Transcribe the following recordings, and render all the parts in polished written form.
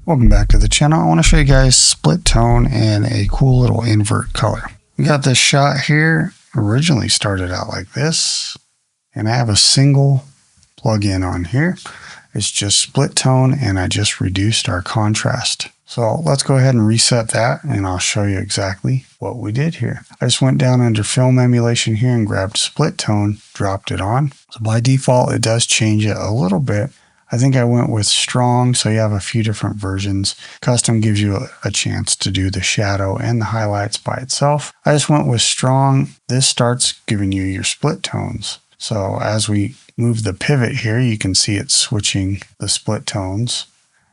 Welcome back to the channel. I want to show you guys split tone and a cool little invert color. We got this shot here. Originally started out like this, and I have a single plug-in on here. It's just split tone, and I just reduced our contrast. So let's go ahead and reset that, and I'll show you exactly what we did here. I just went down under film emulation here and grabbed split tone, dropped it on. So by default, it does change it a little bit. I think I went with strong, so you have a few different versions. Custom gives you a chance to do the shadow and the highlights by itself. I just went with strong. This starts giving you your split tones. So as we move the pivot here, you can see it switching the split tones.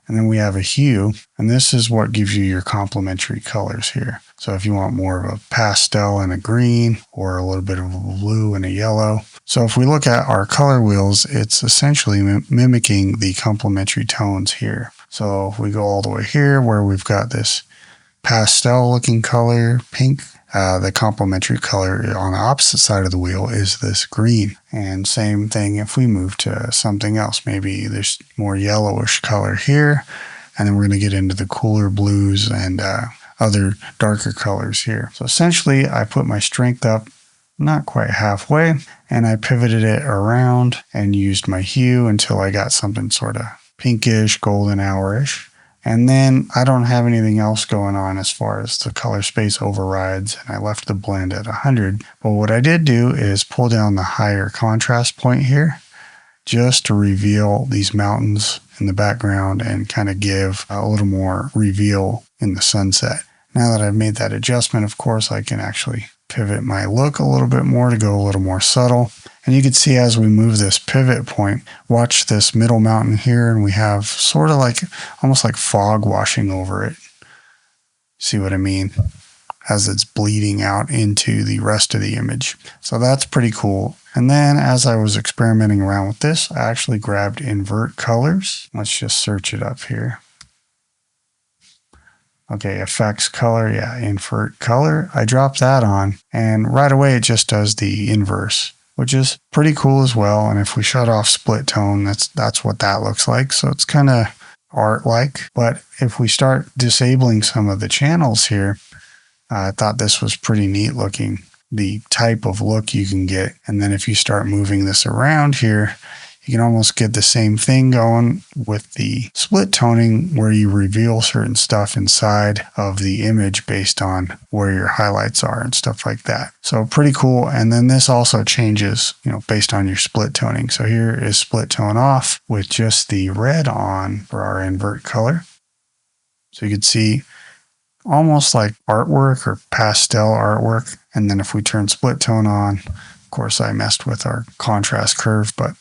And then we have a hue, and this is what gives you your complementary colors here. So if you want more of a pastel and a green, or a little bit of a blue and a yellow. So if we look at our color wheels, it's essentially mimicking the complementary tones here. So if we go all the way here where we've got this pastel looking color, pink, the complementary color on the opposite side of the wheel is this green. And same thing if we move to something else, maybe there's more yellowish color here, and then we're going to get into the cooler blues and other darker colors here. So essentially I put my strength up not quite halfway, and I pivoted it around and used my hue until I got something sort of pinkish, golden hourish. And then I don't have anything else going on as far as the color space overrides, and I left the blend at 100. But what I did do is pull down the higher contrast point here just to reveal these mountains in the background and kind of give a little more reveal in the sunset. Now that I've made that adjustment, of course, I can actually pivot my look a little bit more to go a little more subtle. And you can see as we move this pivot point, watch this middle mountain here, and we have sort of like, almost like fog washing over it. See what I mean? As it's bleeding out into the rest of the image. So that's pretty cool. And then as I was experimenting around with this, I actually grabbed Invert Colors. Let's just search it up here. Okay, effects color, yeah, invert color. I dropped that on, and right away it just does the inverse, which is pretty cool as well. And if we shut off split tone, that's what that looks like. So it's kind of art-like. But if we start disabling some of the channels here, I thought this was pretty neat looking, the type of look you can get. And then if you start moving this around here, you can almost get the same thing going with the split toning where you reveal certain stuff inside of the image based on where your highlights are and stuff like that. So pretty cool. And then this also changes, based on your split toning. So here is split tone off with just the red on for our invert color. So you can see almost like artwork or pastel artwork. And then if we turn split tone on, of course I messed with our contrast curve, but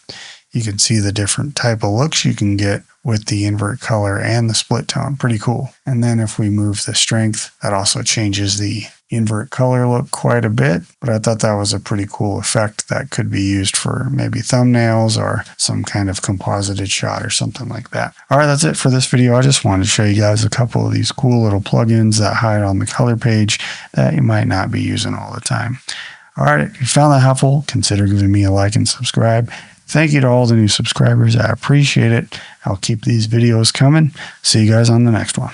you can see the different type of looks you can get with the invert color and the split tone. Pretty cool. And then if we move the strength, that also changes the invert color look quite a bit. But I thought that was a pretty cool effect that could be used for maybe thumbnails or some kind of composited shot or something like that. All right, that's it for this video. I just wanted to show you guys a couple of these cool little plugins that hide on the color page that you might not be using all the time. All right, if you found that helpful, consider giving me a like and subscribe. Thank you to all the new subscribers. I appreciate it. I'll keep these videos coming. See you guys on the next one.